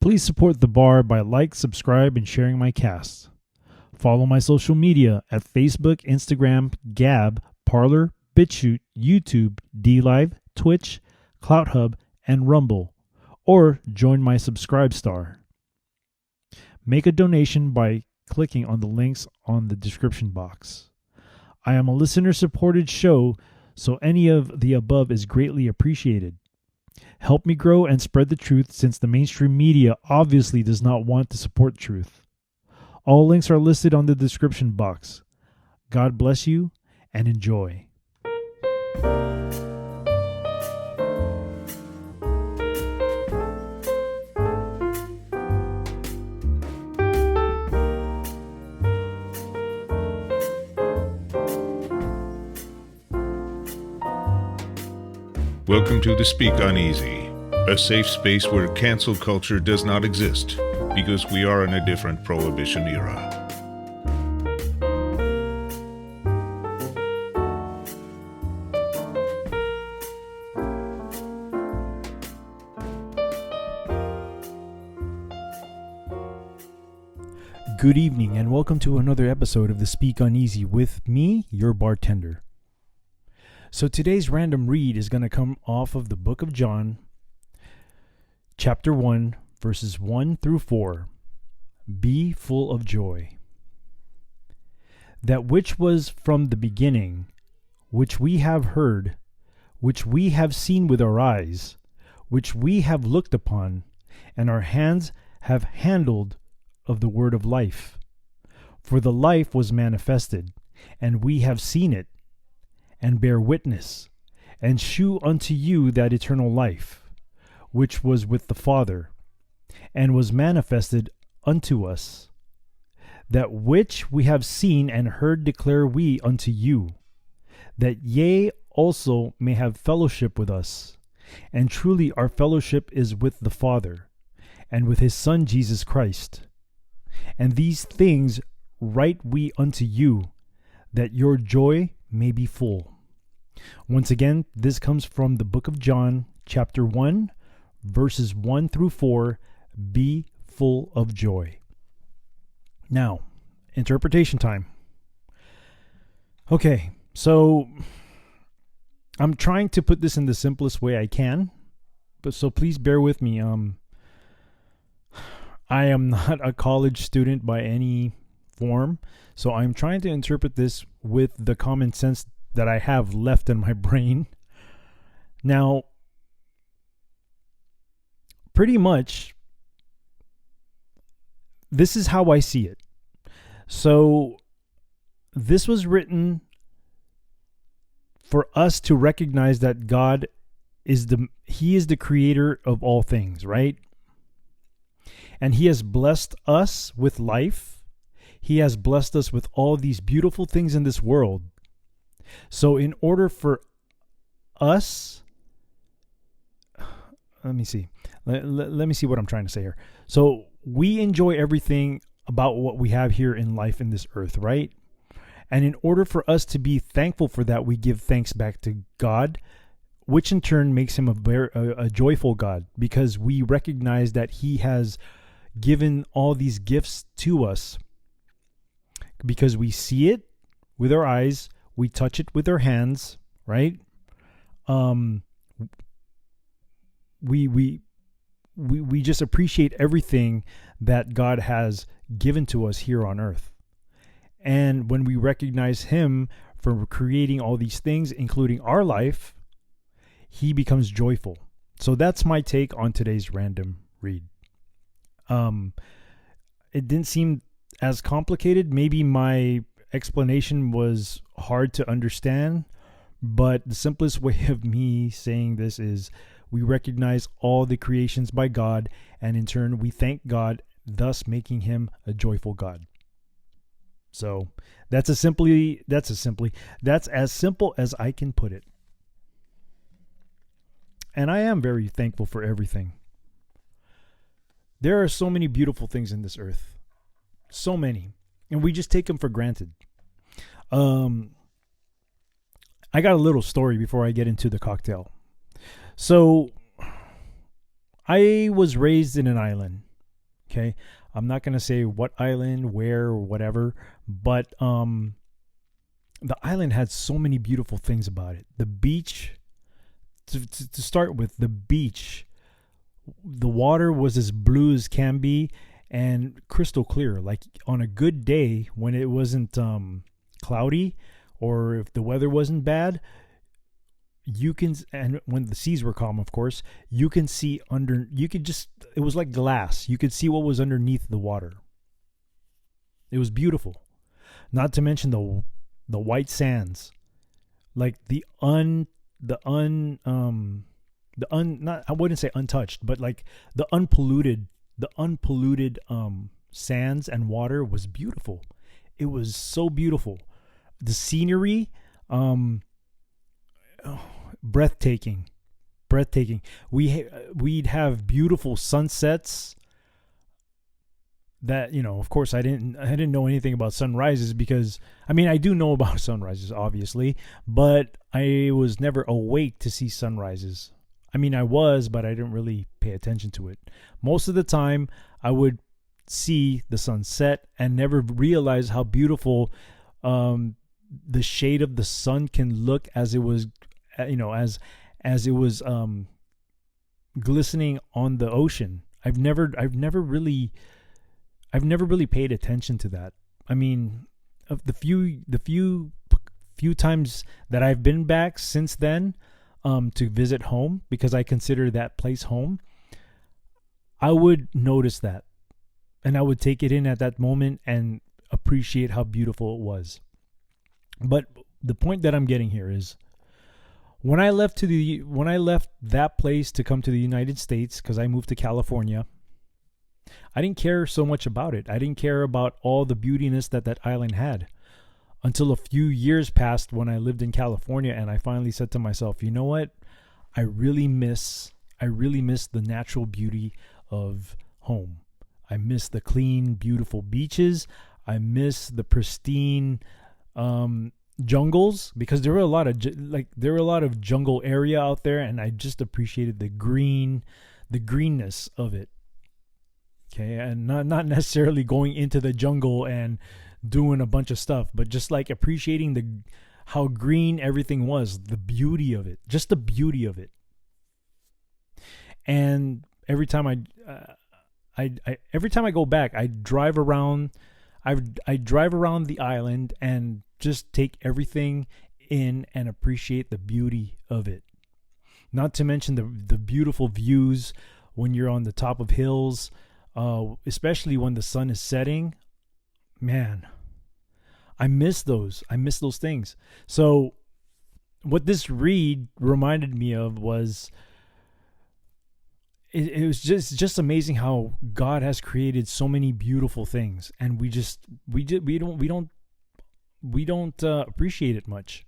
Please support the bar by subscribe, and sharing my cast. Follow my social media at Facebook, Instagram, Gab, Parler, BitChute, YouTube, DLive, Twitch, CloutHub, and Rumble, or join my Subscribe Star. Make a donation by clicking on the links on the description box. I am a listener-supported show, so any of the above is greatly appreciated. Help me grow and spread the truth, since the mainstream media obviously does not want to support truth. All links are listed on the description box. God bless you and enjoy. Welcome to the Speak Uneasy, a safe space where cancel culture does not exist, because we are in a different prohibition era. Good evening and welcome to another episode of the Speak Uneasy with me, your bartender. So today's random read is going to come off of the book of John, chapter 1, verses 1 through 4. Be full of joy. That which was from the beginning, which we have heard, which we have seen with our eyes, which we have looked upon, and our hands have handled of the word of life. For the life was manifested, and we have seen it, and bear witness, and shew unto you that eternal life, which was with the Father, and was manifested unto us. That which we have seen and heard declare we unto you, that ye also may have fellowship with us. And truly our fellowship is with the Father, and with his Son Jesus Christ. And these things write we unto you, that your joy may be full. Once again, this comes from the book of John, chapter 1, verses 1 through 4. Be full of joy. Now, interpretation time. Okay, so I'm trying to put this in the simplest way I can, but so please bear with me. I am not a college student by any form, so I'm trying to interpret this with the common sense that I have left in my brain. Now, pretty much, this is how I see it. So, this was written for us to recognize that God is He is the creator of all things, right? And He has blessed us with life. He has blessed us with all these beautiful things in this world. So in order for us, let me see. Let me see what I'm trying to say here. So we enjoy everything about what we have here in life in this earth, right? And in order for us to be thankful for that, we give thanks back to God, which in turn makes him a joyful God, because we recognize that he has given all these gifts to us, because we see it with our eyes, we touch it with our hands, right? We just appreciate everything that God has given to us here on earth. And when we recognize him for creating all these things, including our life, he becomes joyful. So that's my take on today's random read. It didn't seem as complicated. Maybe my explanation was hard to understand, but the simplest way of me saying this is we recognize all the creations by God, and in turn we thank God, thus making him a joyful God. So that's as simple as I can put it. And I am very thankful for everything. There are so many beautiful things in this earth. So many. And we just take them for granted. I got a little story before I get into the cocktail. So I was raised in an island. Okay, I'm not gonna say what island, where, or whatever, but the island had so many beautiful things about it. The beach, to start with, the beach, the water was as blue as can be and crystal clear. Like on a good day when it wasn't cloudy, or if the weather wasn't bad, you can, and when the seas were calm, of course, you can see under, you could just, it was like glass. You could see what was underneath the water. It was beautiful. Not to mention the white sands, like not, I wouldn't say untouched, but like the unpolluted sands and water was beautiful. It was so beautiful. The scenery, breathtaking. We'd have beautiful sunsets that, of course, I didn't know anything about sunrises, because I mean, I do know about sunrises obviously, but I was never awake to see sunrises. I mean, I was, but I didn't really pay attention to it. Most of the time I would see the sunset and never realize how beautiful the shade of the sun can look as it was, as it was glistening on the ocean. I've never really paid attention to that. I mean, of the few times that I've been back since then to visit home, because I consider that place home, I would notice that, and I would take it in at that moment and appreciate how beautiful it was. But the point that I'm getting here is, when I left that place to come to the United States, because I moved to California, I didn't care so much about it. I didn't care about all the beautiness that island had, until a few years passed when I lived in California, and I finally said to myself, you know what? I really miss the natural beauty of home. I miss the clean, beautiful beaches. I miss the pristine jungles, because there were a lot of jungle area out there, and I just appreciated the greenness of it. Okay, and not necessarily going into the jungle and doing a bunch of stuff, but just like appreciating how green everything was, the beauty of it, just the beauty of it. And every time I go back, I drive around the island and just take everything in and appreciate the beauty of it. Not to mention the beautiful views when you're on the top of hills, especially when the sun is setting. Man, I miss those things. So what this read reminded me of was, it was just amazing how God has created so many beautiful things, and we don't appreciate it much.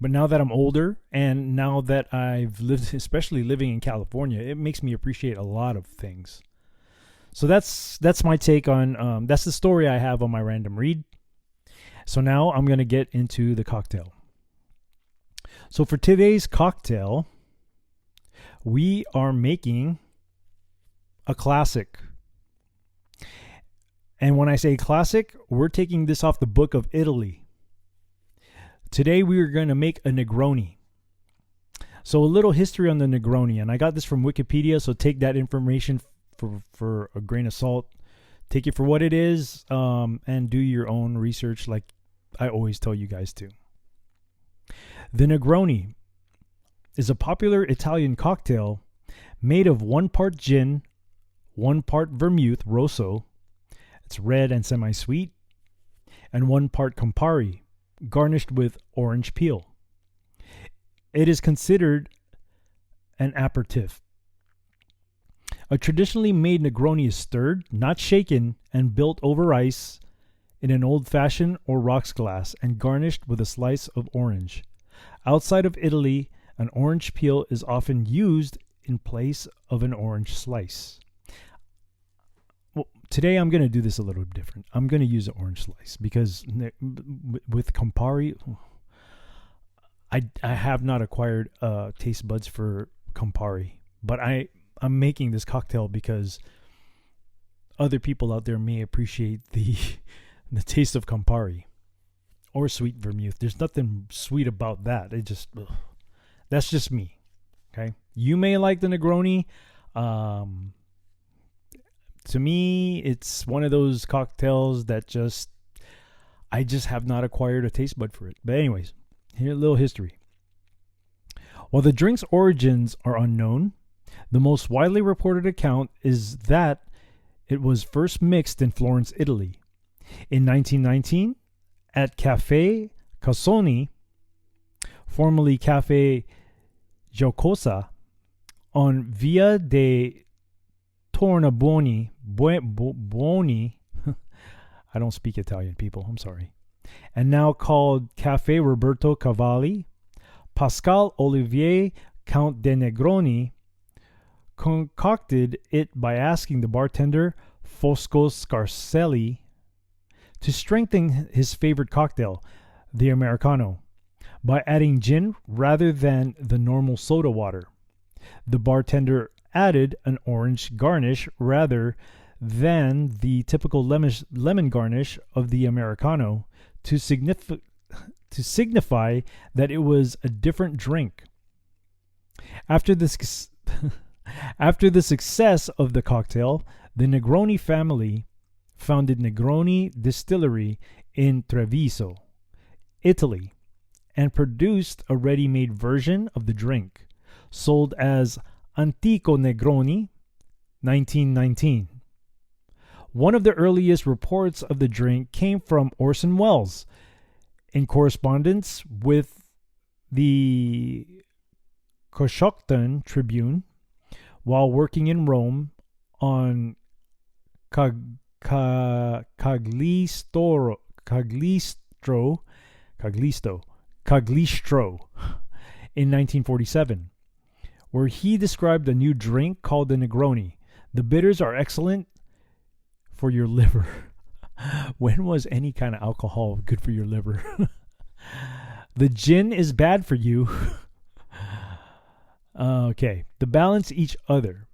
But now that I'm older, and now that I've lived, especially living in California, it makes me appreciate a lot of things. So that's my take on, that's the story I have on my random read. So now I'm going to get into the cocktail. So for today's cocktail, we are making a classic. And when I say classic, we're taking this off the book of Italy. Today we are going to make a Negroni. So a little history on the Negroni, and I got this from Wikipedia, so take that information for a grain of salt. Take it for what it is, and do your own research like I always tell you guys to. The Negroni is a popular Italian cocktail made of 1 part gin, 1 part vermouth rosso, it's red and semi-sweet, and 1 part Campari, garnished with orange peel. It is considered an aperitif. A traditionally made Negroni is stirred, not shaken, and built over ice in an old-fashioned or rocks glass and garnished with a slice of orange. Outside of Italy, an orange peel is often used in place of an orange slice. Well, today I'm going to do this a little different. I'm going to use an orange slice because with Campari, I have not acquired taste buds for Campari, but I'm making this cocktail because other people out there may appreciate the the taste of Campari or sweet vermouth. There's nothing sweet about that. It just that's just me. Okay, you may like the Negroni. To me, it's one of those cocktails that I just have not acquired a taste bud for it. But anyways, here's a little history. While the drink's origins are unknown, the most widely reported account is that it was first mixed in Florence, Italy. In 1919, at Caffè Casoni, formerly Caffè Giocosa, on Via de Tornabuoni, Buoni, I don't speak Italian, people, I'm sorry, and now called Caffè Roberto Cavalli, Pascal Olivier Count de Negroni concocted it by asking the bartender Fosco Scarselli to strengthen his favorite cocktail, the Americano, by adding gin rather than the normal soda water. The bartender added an orange garnish rather than the typical lemon garnish of the Americano to signify that it was a different drink. After the success of the cocktail, the Negroni family founded Negroni Distillery in Treviso, Italy, and produced a ready-made version of the drink, sold as Antico Negroni, 1919. One of the earliest reports of the drink came from Orson Welles in correspondence with the Coshocton Tribune while working in Rome on Caglisto in 1947, where he described a new drink called the Negroni. The bitters are excellent for your liver. When was any kind of alcohol good for your liver? The gin is bad for you. Okay. They balance each other.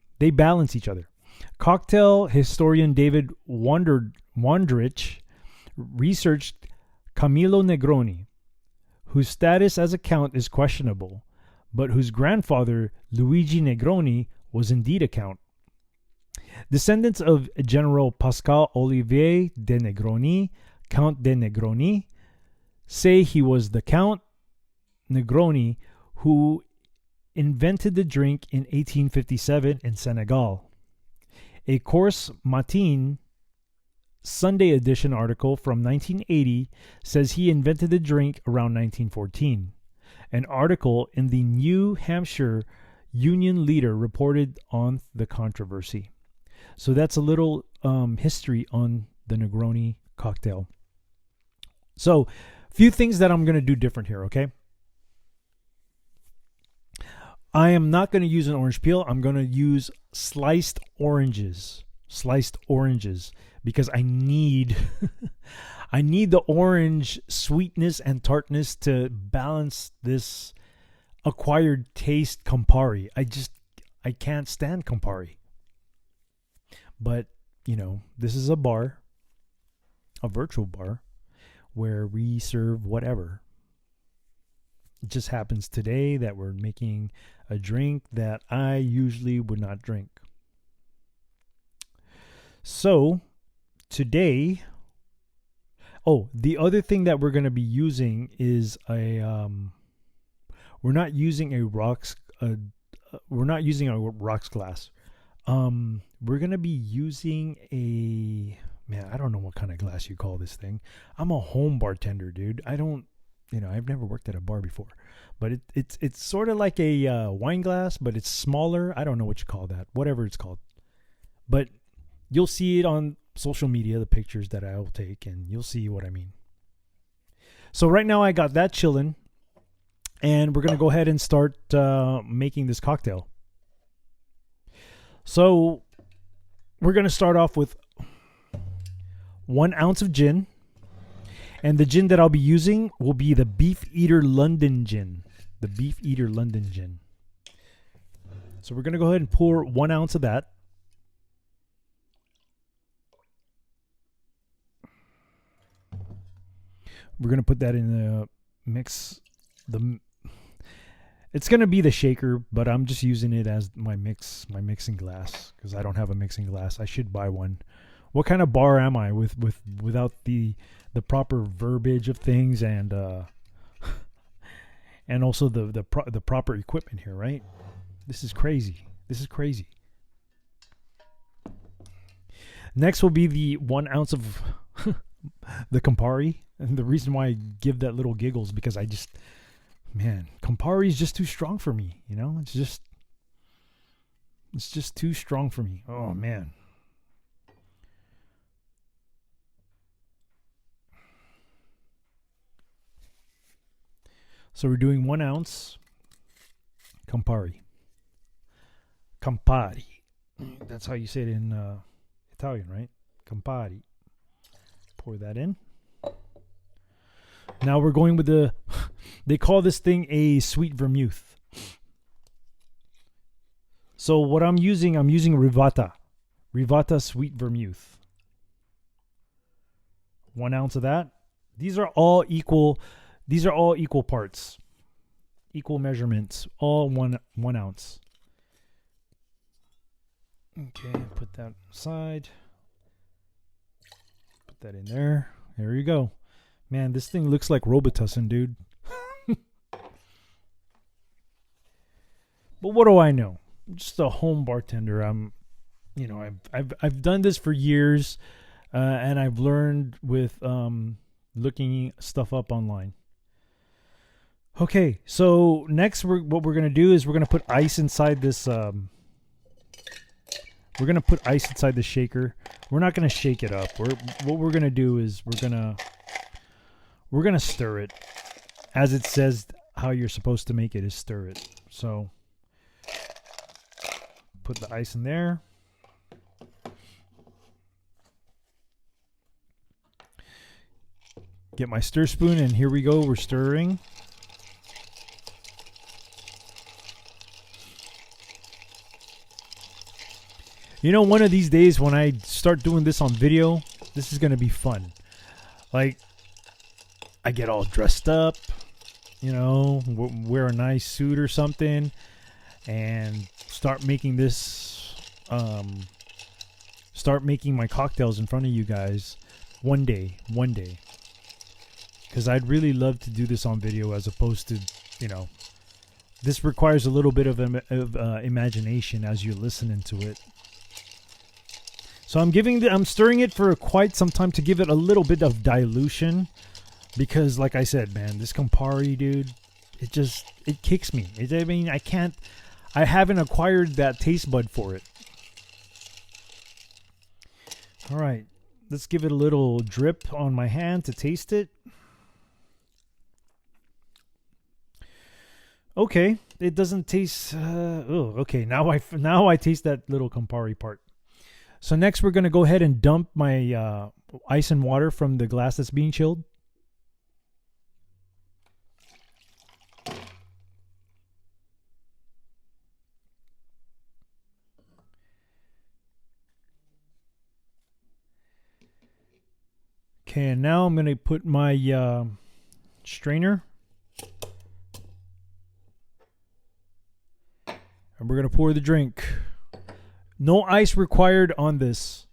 Cocktail historian David Wondrich researched Camillo Negroni, whose status as a count is questionable, but whose grandfather, Luigi Negroni, was indeed a count. Descendants of General Pascal Olivier de Negroni, Count de Negroni, say he was the Count Negroni who invented the drink in 1857 in Senegal. A Course Matin Sunday edition article from 1980 says he invented the drink around 1914. An article in the New Hampshire Union Leader reported on the controversy. So that's a little history on the Negroni cocktail. So, a few things that I'm going to do different here, okay? I am not going to use an orange peel. I'm going to use sliced oranges. Because I need I need the orange sweetness and tartness to balance this acquired taste Campari. I can't stand Campari. But, this is a bar, a virtual bar, where we serve whatever. It just happens today that we're making a drink that I usually would not drink. So, today, the other thing that we're going to be using is we're not using a rocks glass. We're going to be using I don't know what kind of glass you call this thing. I'm a home bartender, dude. I've never worked at a bar before, but it's sort of like a wine glass, but it's smaller. I don't know what you call that, whatever it's called, but you'll see it on social media, the pictures that I'll take, and you'll see what I mean. So right now I got that chilling, and we're going to go ahead and start making this cocktail. So we're going to start off with 1 ounce of gin. And the gin that I'll be using will be the Beef Eater London Gin. So we're going to go ahead and pour 1 ounce of that. We're gonna put that in the mix. It's gonna be the shaker, but I'm just using it as my mixing glass because I don't have a mixing glass. I should buy one. What kind of bar am I without the proper verbiage of things and and also the proper equipment here, right? This is crazy. This is crazy. Next will be the 1 ounce of the CAMPARI. And the reason why I give that little giggles because I just, man, CAMPARI is just too strong for me. You know, it's just too strong for me. Oh man. So we're doing 1 ounce CAMPARI. CAMPARI. That's how you say it in Italian, right? CAMPARI. Pour that in. Now we're going with they call this thing a sweet vermouth. So what I'm using Rivatta sweet vermouth. 1 ounce of that. These are all equal parts. Equal measurements. All one ounce. Okay, put that aside. Put that in there. There you go. Man, this thing looks like Robitussin, dude. But what do I know? I'm just a home bartender. I've done this for years, and I've learned with looking stuff up online. Okay, so next what we're gonna do is we're gonna put ice inside this. We're gonna put ice inside the shaker. We're not gonna shake it up. What we're gonna do is we're gonna stir it, as it says how you're supposed to make it is stir it. So put the ice in there. Get my stir spoon, and here we go. We're stirring. You know, one of these days when I start doing this on video, this is going to be fun. Like, I get all dressed up, you know, wear a nice suit or something, and start making this, start making my cocktails in front of you guys one day. Because I'd really love to do this on video as opposed to, you know, this requires a little bit of imagination as you're listening to it. So I'm stirring it for quite some time to give it a little bit of dilution, because like I said, man, this CAMPARI, dude, it kicks me. I haven't acquired that taste bud for it. All right, let's give it a little drip on my hand to taste it. Okay, it doesn't taste. Okay. Now I taste that little CAMPARI part. So next we're going to go ahead and dump my ice and water from the glass that's being chilled. Okay, and now I'm going to put my strainer. And we're going to pour the drink. No ice required on this.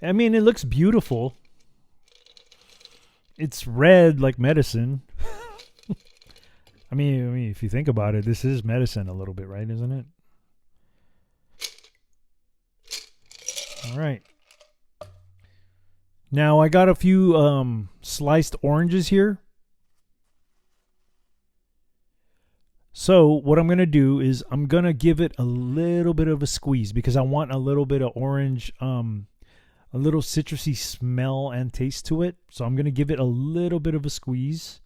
I mean, it looks beautiful. It's red like medicine. I mean, if you think about it, this is medicine a little bit, right? Isn't it? All right. Now, I got a few sliced oranges here. So what I'm going to do is I'm going to give it a little bit of a squeeze because I want a little bit of orange, a little citrusy smell and taste to it. So I'm going to give it a little bit of a squeeze.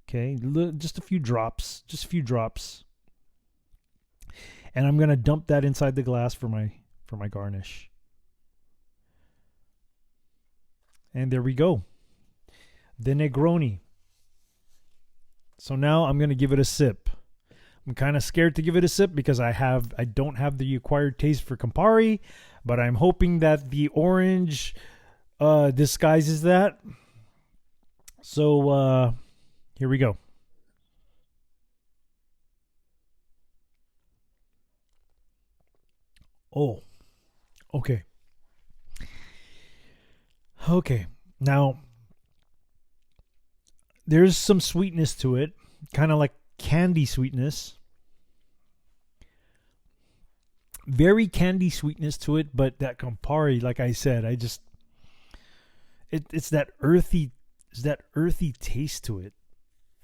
Okay, just a few drops, And I'm going to dump that inside the glass for my garnish. And there we go. The Negroni. So now I'm going to give it a sip. I'm kind of scared to give it a sip because I don't have the acquired taste for Campari, but I'm hoping that the orange disguises that. So here we go. Oh, okay. Okay. Now, there's some sweetness to it, kind of like candy sweetness. Very candy sweetness to it, but that Campari, like I said, it's that earthy taste to it.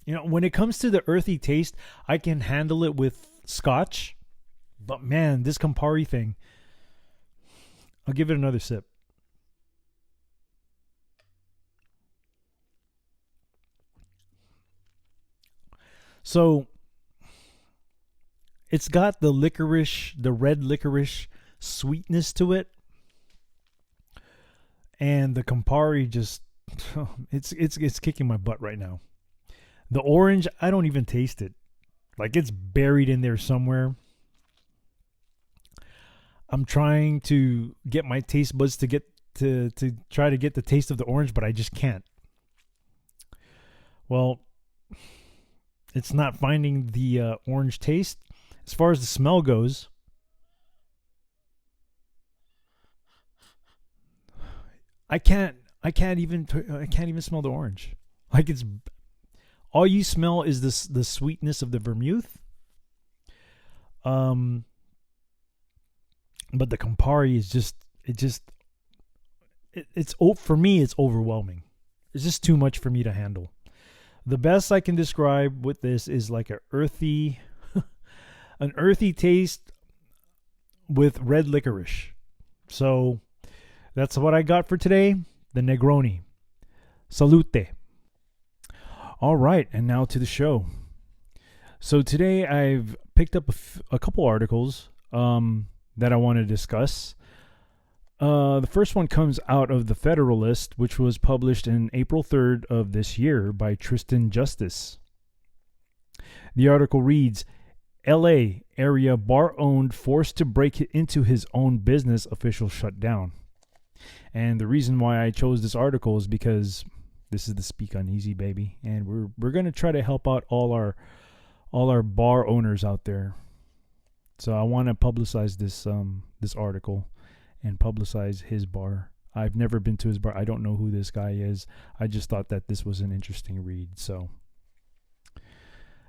You know, when it comes to the earthy taste, I can handle it with scotch, but man, this Campari thing, I'll give it another sip. So it's got the red licorice sweetness to it. And the Campari just, it's kicking my butt right now. The orange, I don't even taste it. Like it's buried in there somewhere. I'm trying to get my taste buds to try to get the taste of the orange, but I just can't. Well, it's not finding the orange taste. As far as the smell goes, I can't even smell the orange. Like it's all you smell is the sweetness of the vermouth. But the Campari is it's for me it's overwhelming. It's just too much for me to handle. The best I can describe with this is like an earthy taste with red licorice. So that's what I got for today, the Negroni. Salute. All right, and now to the show. So today I've picked up a couple articles that I want to discuss. The first one comes out of the Federalist, which was published in April 3rd of this year by Tristan Justice. The article reads, LA area bar owned forced to break into his own business, officials shut down. And the reason why I chose this article is because this is the Speak Uneasy, baby, and we're going to try to help out all our bar owners out there. So I want to publicize this article and publicize his bar. I've never been to his bar. I don't know who this guy is. I just thought that this was an interesting read. So,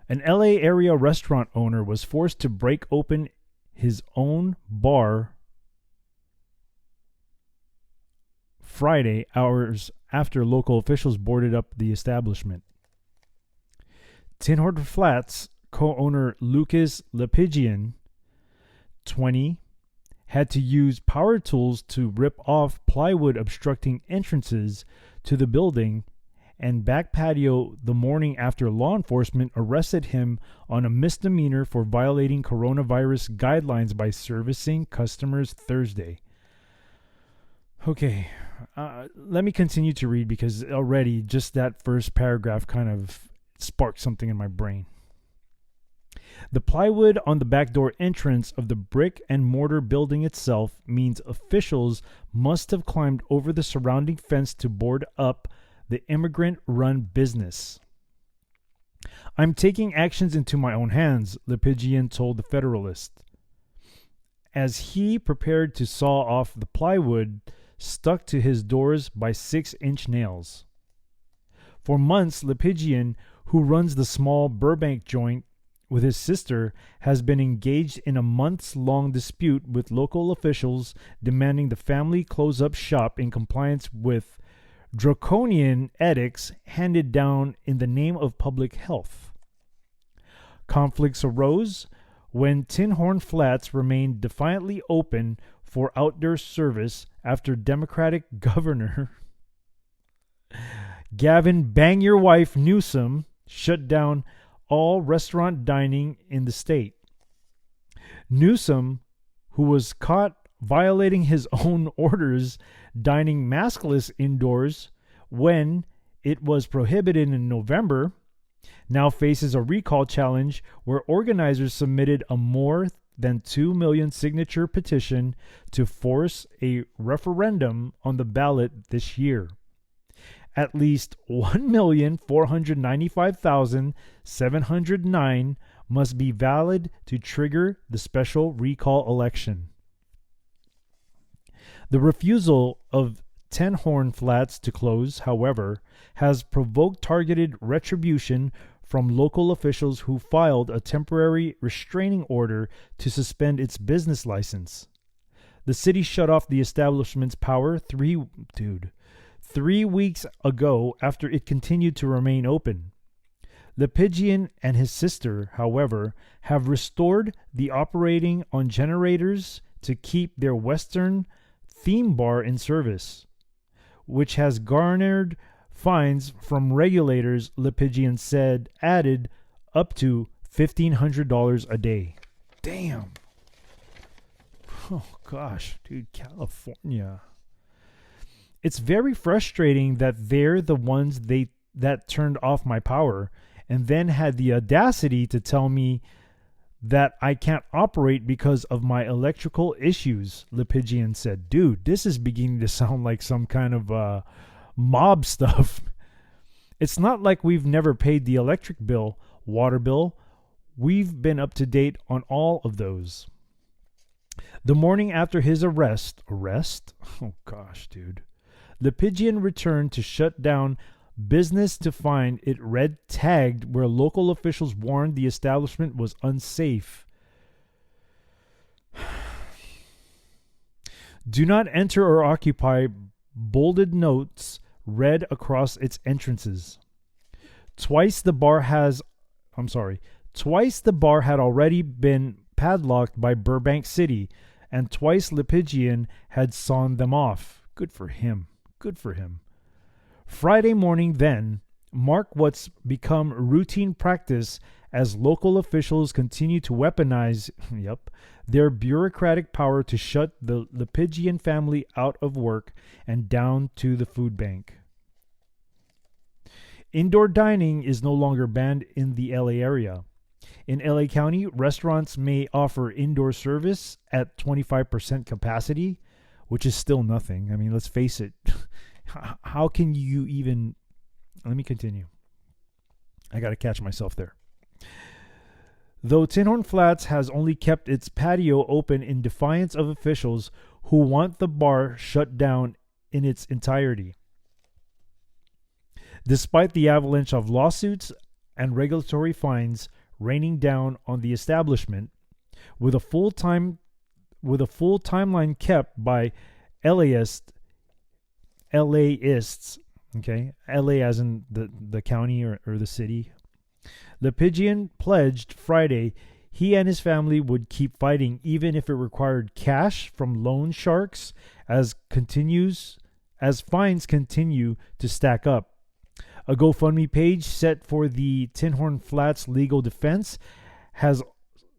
an LA area restaurant owner was forced to break open his own bar Friday, hours after local officials boarded up the establishment. Tinhorn Flats co-owner Lucas Lepejian, 20, had to use power tools to rip off plywood obstructing entrances to the building and back patio the morning after law enforcement arrested him on a misdemeanor for violating coronavirus guidelines by servicing customers Thursday. Okay, let me continue to read because already just that first paragraph kind of sparked something in my brain. The plywood on the back door entrance of the brick and mortar building itself means officials must have climbed over the surrounding fence to board up the immigrant-run business. I'm taking actions into my own hands, Lepejian told the Federalist, as he prepared to saw off the plywood stuck to his doors by 6-inch nails. For months, Lepejian, who runs the small Burbank joint with his sister, has been engaged in a months-long dispute with local officials demanding the family close up shop in compliance with draconian edicts handed down in the name of public health. Conflicts arose when Tinhorn Flats remained defiantly open for outdoor service after Democratic Governor Gavin Bang Your Wife Newsom shut down all restaurant dining in the state. Newsom, who was caught violating his own orders dining maskless indoors when it was prohibited in November, now faces a recall challenge where organizers submitted a more than 2 million signature petition to force a referendum on the ballot this year. At least 1,495,709 must be valid to trigger the special recall election. The refusal of Tinhorn Flats to close, however, has provoked targeted retribution from local officials who filed a temporary restraining order to suspend its business license. The city shut off the establishment's power 3 weeks ago after it continued to remain open. Lepejian and his sister, however, have restored the operating on generators to keep their Western theme bar in service, which has garnered fines from regulators, Lepejian said, added up to $1,500 a day. Damn. Oh, gosh, dude, California. It's very frustrating that they're the ones that turned off my power and then had the audacity to tell me that I can't operate because of my electrical issues, Lepejian said. Dude, this is beginning to sound like some kind of mob stuff. It's not like we've never paid the electric bill, water bill. We've been up to date on all of those. The morning after his arrest? Oh gosh, dude. Lepejian returned to shut down business to find it red tagged where local officials warned the establishment was unsafe. Do not enter or occupy, bolded notes read across its entrances. Twice the bar had already been padlocked by Burbank City, and twice Lepejian had sawn them off. Good for him. Friday morning then marked what's become routine practice as local officials continue to weaponize their bureaucratic power to shut the Lepejian family out of work and down to the food bank. Indoor dining is no longer banned in the LA area. In LA County, restaurants may offer indoor service at 25% capacity, which is still nothing. I mean, let's face it. How can you even... Let me continue. I got to catch myself there. Though Tinhorn Flats has only kept its patio open in defiance of officials who want the bar shut down in its entirety. Despite the avalanche of lawsuits and regulatory fines raining down on the establishment, with a full timeline kept by LAists, okay, LA as in the county or the city. Lepejian pledged Friday he and his family would keep fighting even if it required cash from loan sharks as fines continue to stack up. A GoFundMe page set for the Tinhorn Flats legal defense has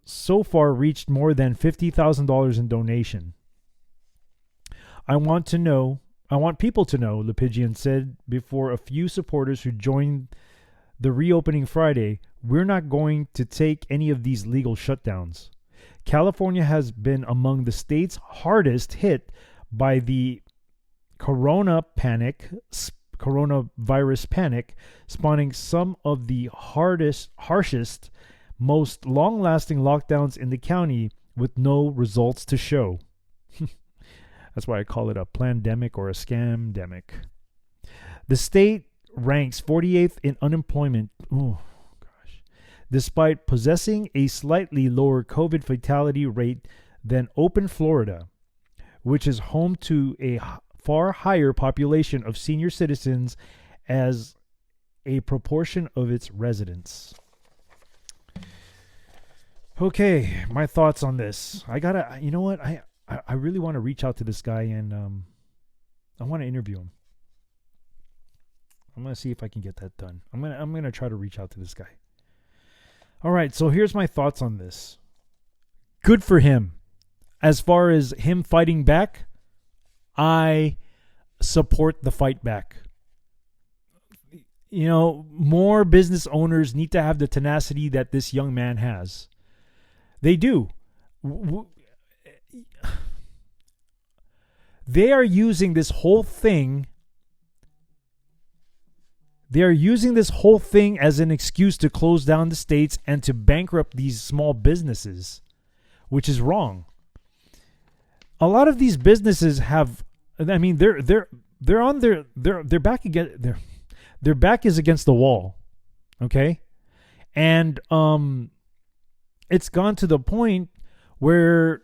so far reached more than $50,000 in donation. I want people to know, Lepejian said before a few supporters who joined the reopening Friday, we're not going to take any of these legal shutdowns. California has been among the states hardest hit by the coronavirus panic, spawning some of the harshest, most long-lasting lockdowns in the county with no results to show. That's why I call it a plandemic or a scamdemic. The state ranks 48th in unemployment. Oh, gosh. Despite possessing a slightly lower COVID fatality rate than open Florida, which is home to a far higher population of senior citizens as a proportion of its residents. Okay, my thoughts on this. You know what? I really want to reach out to this guy and I want to interview him. I'm going to see if I can get that done. I'm going to try to reach out to this guy. All right, so here's my thoughts on this. Good for him. As far as him fighting back, I support the fight back. more business owners need to have the tenacity that this young man has. They do. They are using this whole thing. They are using this whole thing as an excuse to close down the states and to bankrupt these small businesses, which is wrong. A lot of these businesses have, I mean, they're on their back against their back is against the wall, okay, and it's gone to the point where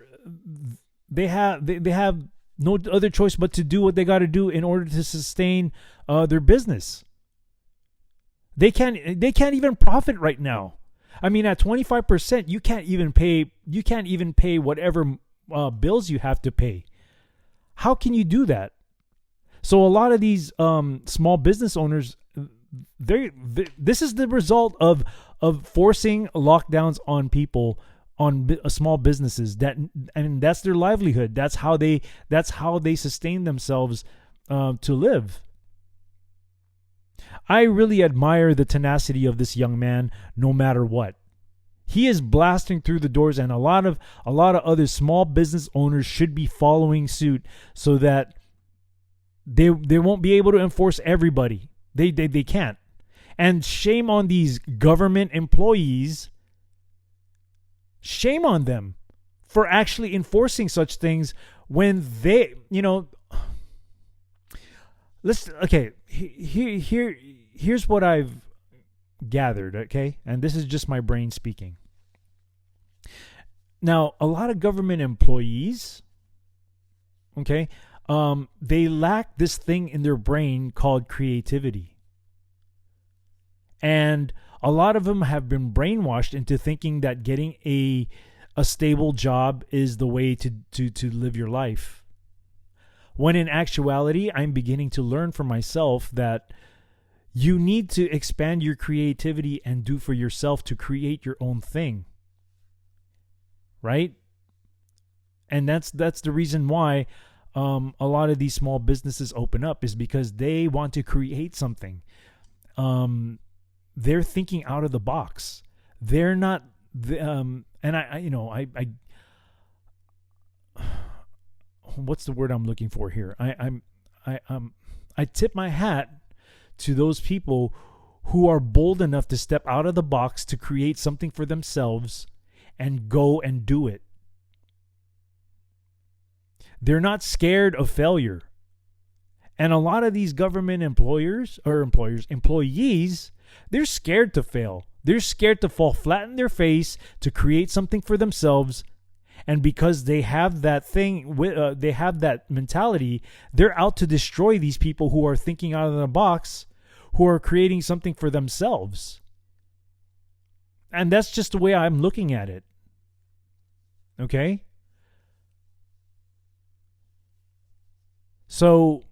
they have no other choice but to do what they got to do in order to sustain their business. They can't even profit right now. I mean, at 25%, you can't even pay whatever bills you have to pay. How can you do that? So a lot of these small business owners, this is the result of forcing lockdowns on people, on small businesses. That's their livelihood. That's how they sustain themselves to live. I really admire the tenacity of this young man, no matter what. He is blasting through the doors, and a lot of other small business owners should be following suit, so that they won't be able to enforce everybody. They can't. And shame on these government employees. Shame on them for actually enforcing such things when they, here's what I've gathered, okay? And this is just my brain speaking. Now, a lot of government employees, okay, they lack this thing in their brain called creativity. And a lot of them have been brainwashed into thinking that getting a stable job is the way to live your life. When in actuality, I'm beginning to learn for myself that you need to expand your creativity and do for yourself to create your own thing. Right? And that's the reason why a lot of these small businesses open up, is because they want to create something. They're thinking out of the box. They're not, and I what's the word I'm looking for here? I tip my hat to those people who are bold enough to step out of the box to create something for themselves and go and do it. They're not scared of failure. And a lot of these government employees, they're scared to fail. They're scared to fall flat in their face to create something for themselves. And because they have that thing, they have that mentality, they're out to destroy these people who are thinking out of the box, who are creating something for themselves. And that's just the way I'm looking at it. Okay? So,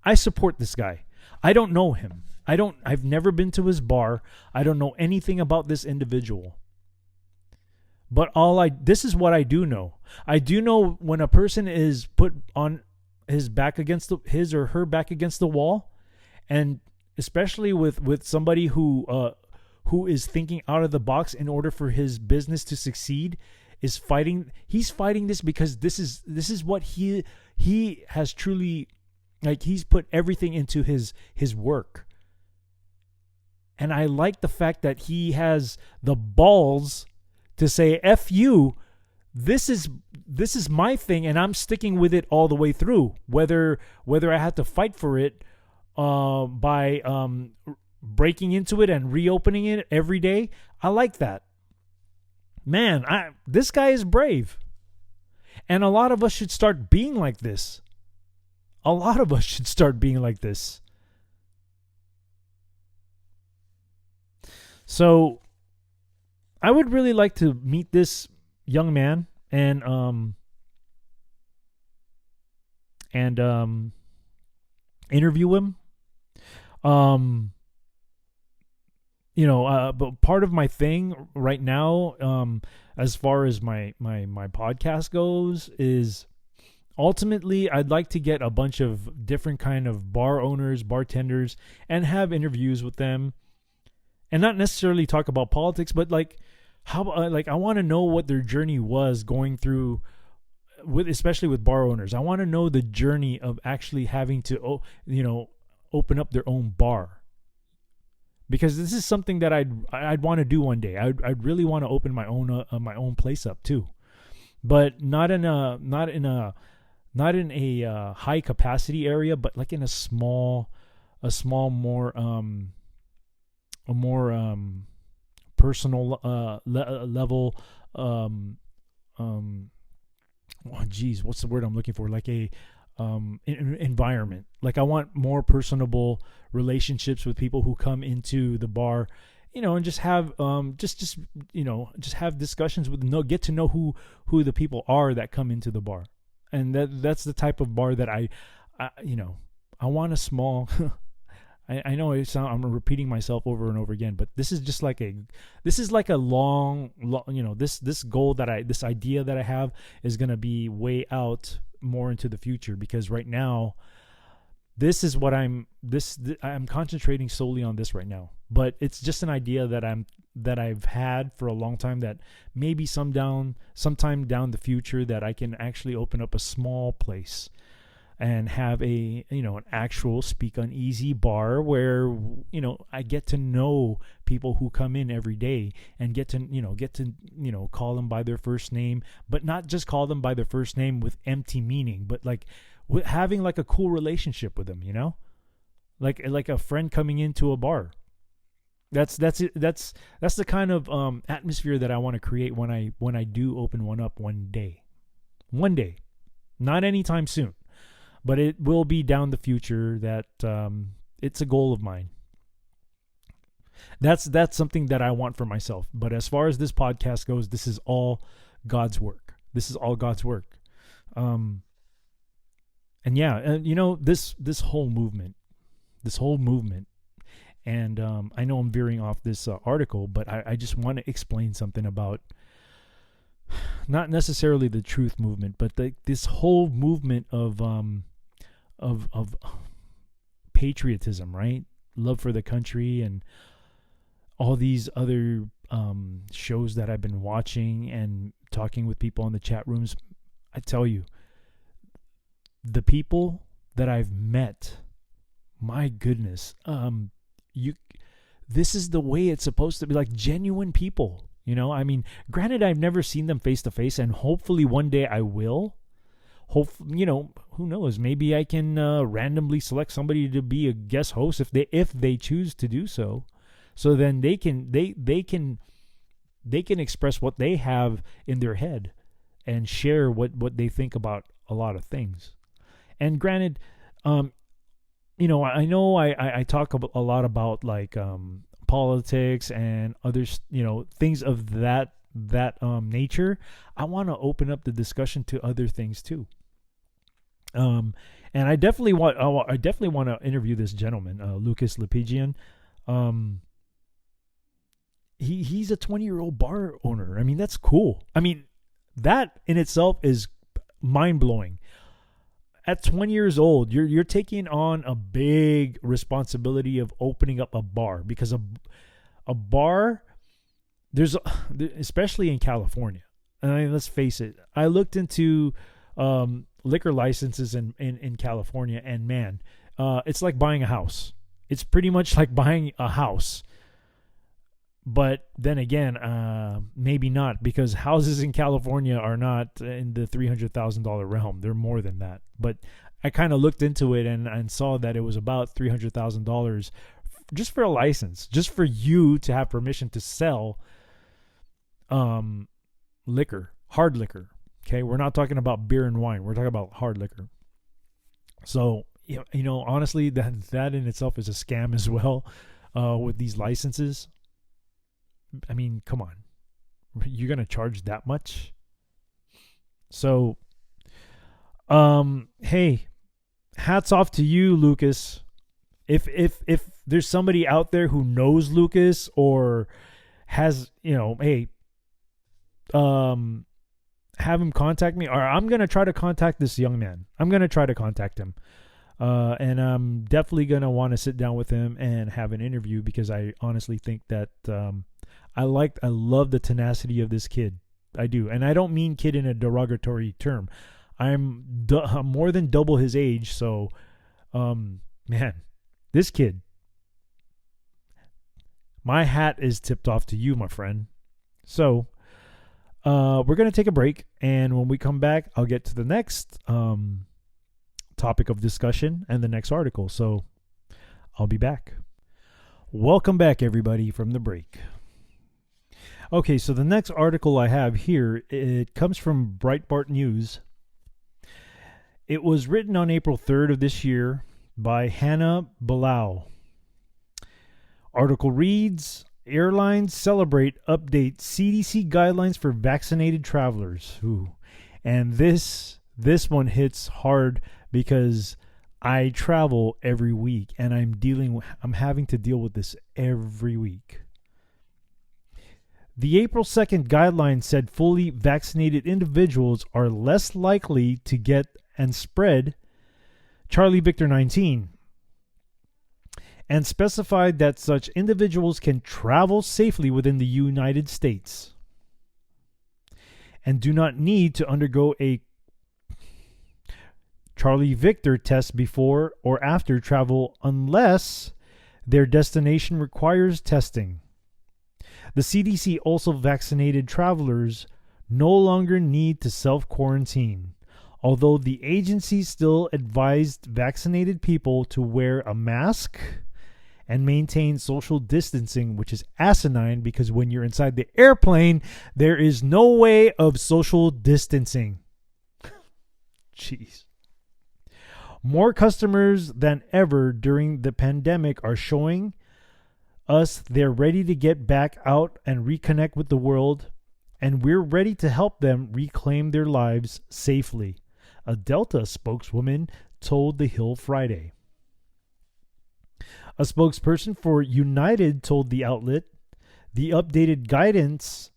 I support this guy. I don't know him. I've never been to his bar. I don't know anything about this individual. But this is what I do know. I do know when a person is put on his back against his or her back against the wall, and especially with somebody who is thinking out of the box in order for his business to succeed, is fighting. He's fighting this because this is what he has truly, like, he's put everything into his work. And I like the fact that he has the balls to say, F you, this is my thing, and I'm sticking with it all the way through. Whether I have to fight for it by breaking into it and reopening it every day, I like that. Man, this guy is brave. And a lot of us should start being like this. A lot of us should start being like this. So, I would really like to meet this young man and interview him. But part of my thing right now, as far as my podcast goes, is Ultimately, I'd like to get a bunch of different kind of bar owners, bartenders, and have interviews with them, and not necessarily talk about politics, but like how like I want to know what their journey was going through with, especially with bar owners. I want to know the journey of actually having to open up their own bar, because this is something that I'd want to do one day. I'd really want to open my own place up too, but not in a high capacity area, but like in a small more a more personal level. What's the word I'm looking for? Like a environment. Like I want more personable relationships with people who come into the bar, and just have just have discussions with, get to know who the people are that come into the bar. And that's the type of bar that I want a small. I know I'm repeating myself over and over again, but this is like a long, this goal this idea that I have is going to be way out more into the future, because right now, this is what I'm concentrating solely on this right now. But it's just an idea that I've had for a long time, that maybe sometime down the future that I can actually open up a small place and have an actual speak uneasy bar where I get to know people who come in every day and get to call them by their first name, but not just call them by their first name with empty meaning, but like having like a cool relationship with them, like a friend coming into a bar. That's the kind of atmosphere that I want to create when I do open one up one day, not anytime soon. But it will be down the future. That it's a goal of mine. That's something that I want for myself. But as far as this podcast goes, this is all God's work. This whole movement, and I know I'm veering off this article, but I just want to explain something about not necessarily the truth movement, but this whole movement of patriotism, right? Love for the country, and all these other shows that I've been watching and talking with people in the chat rooms. I tell you, the people that I've met, my goodness, this is the way it's supposed to be, like genuine people. I mean, granted, I've never seen them face to face, and hopefully one day I will. Who knows? Maybe I can randomly select somebody to be a guest host if they choose to do so. So then they can express what they have in their head and share what they think about a lot of things. And granted, I know I talk a lot about like politics and other things of that nature. I want to open up the discussion to other things too. And I definitely want to interview this gentleman, Lucas Lepejian. He's a 20-year-old bar owner. I mean, that's cool. I mean, that in itself is mind-blowing. At 20 years old, you're taking on a big responsibility of opening up a bar, because a bar, especially in California. I mean, let's face it. I looked into liquor licenses in California, and man, it's like buying a house. It's pretty much like buying a house. But then again, maybe not, because houses in California are not in the $300,000 realm. They're more than that. But I kind of looked into it and saw that it was about $300,000 just for a license, just for you to have permission to sell liquor, hard liquor. Okay, we're not talking about beer and wine. We're talking about hard liquor. So, honestly, that in itself is a scam as well, with these licenses. I mean, come on. You're going to charge that much? So, hey, hats off to you, Lucas. If there's somebody out there who knows Lucas or has, hey, have him contact me, or I'm going to try to contact this young man. I'm going to try to contact him. And I'm definitely going to want to sit down with him and have an interview, because I honestly think that I love the tenacity of this kid. I do. And I don't mean kid in a derogatory term. I'm more than double his age. So, man, this kid, my hat is tipped off to you, my friend. So, we're going to take a break. And when we come back, I'll get to the next topic of discussion and the next article. So, I'll be back. Welcome back, everybody, from the break. Okay, so the next article I have here, it comes from Breitbart News. It was written on April 3rd of this year by Hannah Bilal. Article reads, Airlines celebrate update CDC guidelines for vaccinated travelers. Ooh. And this one hits hard because I travel every week and I'm having to deal with this every week. The April 2nd guideline said fully vaccinated individuals are less likely to get and spread Charlie Victor 19, and specified that such individuals can travel safely within the United States and do not need to undergo a Charlie Victor test before or after travel unless their destination requires testing. The CDC also vaccinated travelers no longer need to self-quarantine, although the agency still advised vaccinated people to wear a mask and maintain social distancing, which is asinine because when you're inside the airplane, there is no way of social distancing. Jeez. More customers than ever during the pandemic are showing us they're ready to get back out and reconnect with the world, and we're ready to help them reclaim their lives safely, a Delta spokeswoman told The Hill Friday. A spokesperson for United told the outlet, the updated guidance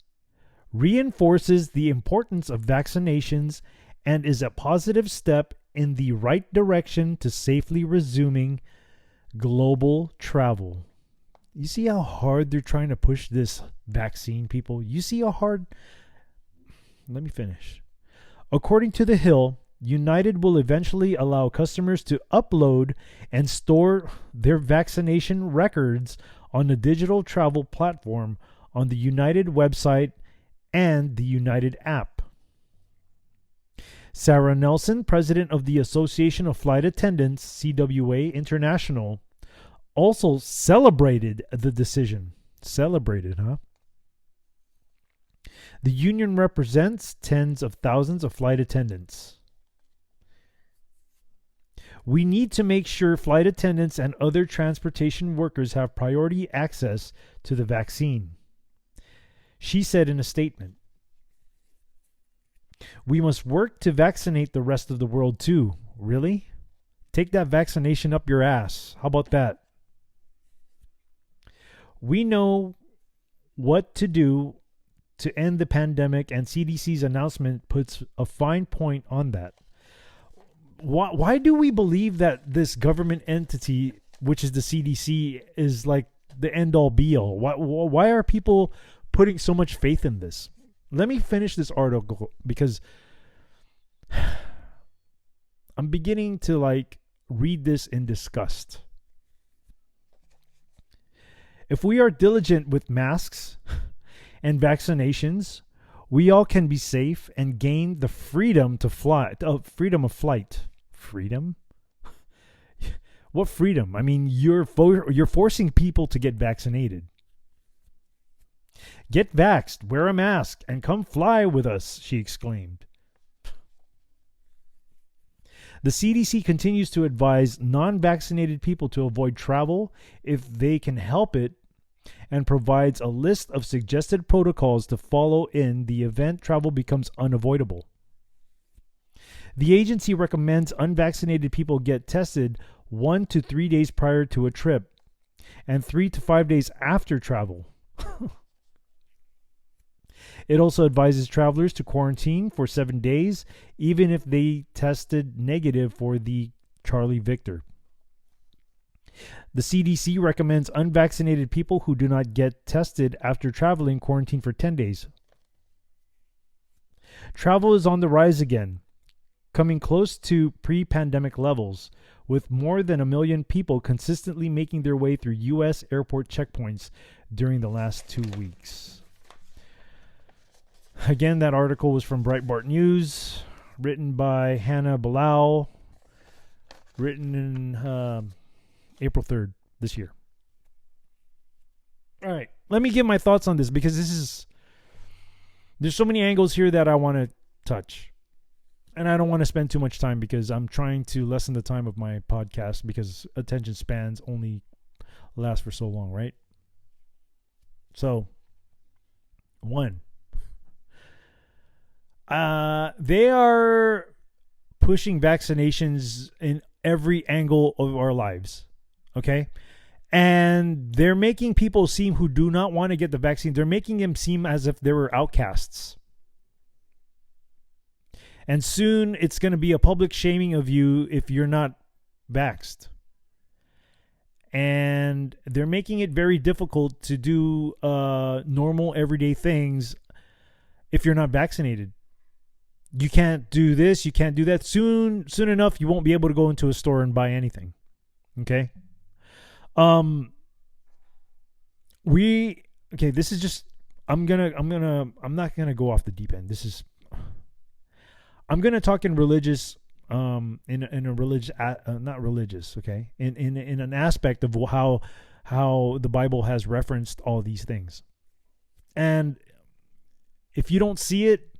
reinforces the importance of vaccinations and is a positive step in the right direction to safely resuming global travel. You see how hard they're trying to push this vaccine, people? You see how hard? Let me finish. According to The Hill, United will eventually allow customers to upload and store their vaccination records on the digital travel platform on the United website and the United app. Sarah Nelson, president of the Association of Flight Attendants, CWA International, also celebrated the decision. Celebrated, huh? The union represents tens of thousands of flight attendants. We need to make sure flight attendants and other transportation workers have priority access to the vaccine, she said in a statement. We must work to vaccinate the rest of the world too. Really? Take that vaccination up your ass. How about that? We know what to do to end the pandemic, and CDC's announcement puts a fine point on that. Why do we believe that this government entity, which is the CDC, is like the end-all be-all? Why are people putting so much faith in this? Let me finish this article because I'm beginning to read this in disgust. If we are diligent with masks and vaccinations, we all can be safe and gain the freedom to fly. Freedom of flight. Freedom? What freedom? I mean, you're forcing people to get vaccinated. Get vaxxed, wear a mask, and come fly with us, she exclaimed. The CDC continues to advise non-vaccinated people to avoid travel if they can help it, and provides a list of suggested protocols to follow in the event travel becomes unavoidable. The agency recommends unvaccinated people get tested 1 to 3 days prior to a trip and 3 to 5 days after travel. It also advises travelers to quarantine for 7 days, even if they tested negative for the Charlie Victor. The CDC recommends unvaccinated people who do not get tested after traveling quarantine for 10 days. Travel is on the rise again, coming close to pre-pandemic levels, with more than 1 million people consistently making their way through U.S. airport checkpoints during the last 2 weeks. Again, that article was from Breitbart News, written by Hannah Bilal, written in April 3rd this year. All right, let me give my thoughts on this because there's so many angles here that I want to touch. And I don't want to spend too much time because I'm trying to lessen the time of my podcast because attention spans only last for so long, right? So, one, they are pushing vaccinations in every angle of our lives, okay? And they're making people seem who do not want to get the vaccine, they're making them seem as if they were outcasts. And soon it's going to be a public shaming of you if you're not vaxxed. And they're making it very difficult to do normal everyday things if you're not vaccinated. You can't do this, you can't do that. Soon enough, you won't be able to go into a store and buy anything. Okay? This is just I'm not gonna go off the deep end. I'm gonna talk in religious, in a religious, not religious, okay, in an aspect of how the Bible has referenced all these things, and if you don't see it,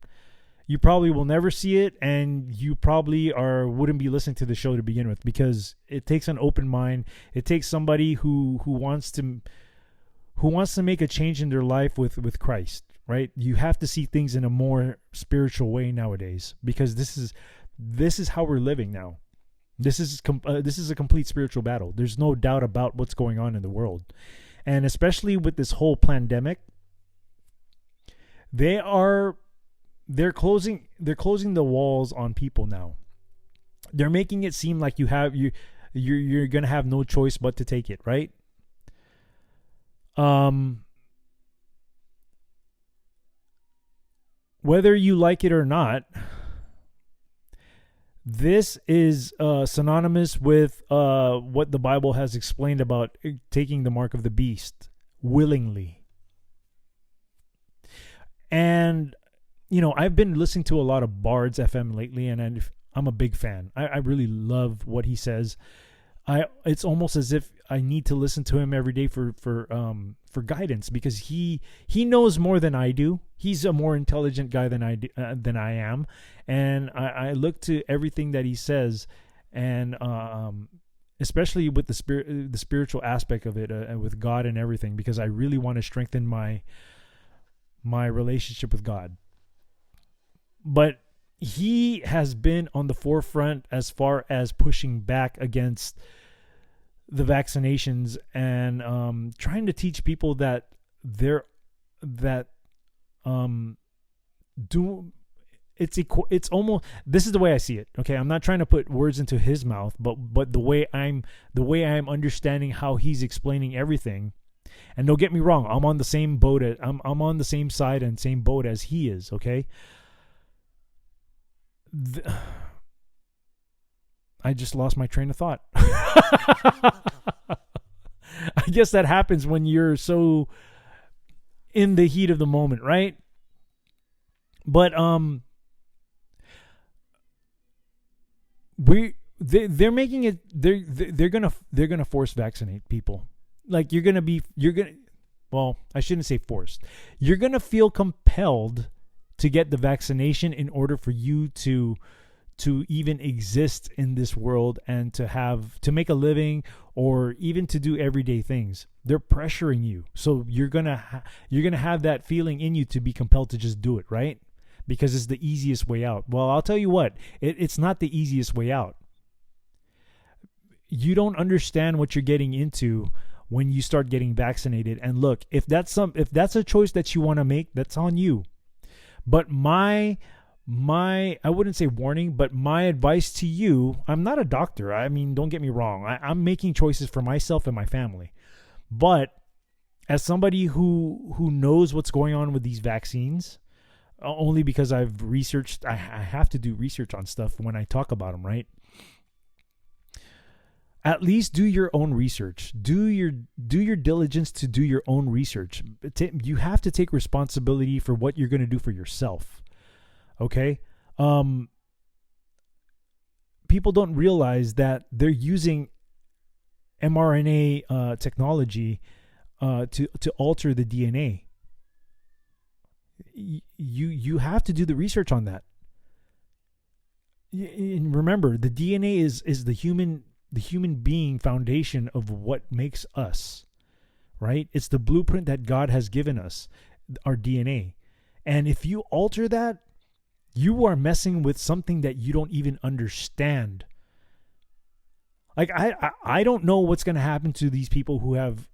you probably will never see it, and you probably wouldn't be listening to the show to begin with, because it takes an open mind. It takes somebody who wants to make a change in their life with Christ. Right? You have to see things in a more spiritual way nowadays, because this is how we're living now. This is a complete spiritual battle. There's no doubt about what's going on in the world, and especially with this whole pandemic, they're closing the walls on people now. They're making it seem like you're gonna have no choice but to take it, right? Whether you like it or not, this is synonymous with what the Bible has explained about taking the mark of the beast willingly. And, I've been listening to a lot of Bards FM lately, and I'm a big fan. I really love what he says. It's almost as if I need to listen to him every day for guidance, because he knows more than I do. He's a more intelligent guy than I am, and I look to everything that he says, and especially with the spiritual aspect of it, with God and everything, because I really want to strengthen my relationship with God. But he has been on the forefront as far as pushing back against the vaccinations and trying to teach people that it's almost, this is the way I see it. Okay, I'm not trying to put words into his mouth, but the way I'm understanding how he's explaining everything. And don't get me wrong, I'm on the same boat. I'm on the same side and same boat as he is. Okay. I just lost my train of thought. I guess that happens when you're so in the heat of the moment, right? But they're making it, they're gonna force vaccinate people. Like well, I shouldn't say forced. You're gonna feel compelled to get the vaccination in order for you to even exist in this world and to make a living, or even to do everyday things. They're pressuring you, so you're gonna have that feeling in you to be compelled to just do it, right? Because it's the easiest way out. Well, I'll tell you what, it's not the easiest way out. You don't understand what you're getting into when you start getting vaccinated. And look, if that's a choice that you want to make, that's on you. But my I wouldn't say warning, but my advice to you, I'm not a doctor. I mean, don't get me wrong. I'm making choices for myself and my family. But as somebody who knows what's going on with these vaccines, only because I've researched, I have to do research on stuff when I talk about them, right? At least do your own research. Do your diligence to do your own research. You have to take responsibility for what you're going to do for yourself. Okay? People don't realize that they're using mRNA technology to alter the DNA. You have to do the research on that. And remember, the DNA is the human being foundation of what makes us, right? It's the blueprint that God has given us, our DNA. And if you alter that, you are messing with something that you don't even understand. Like, I don't know what's going to happen to these people who have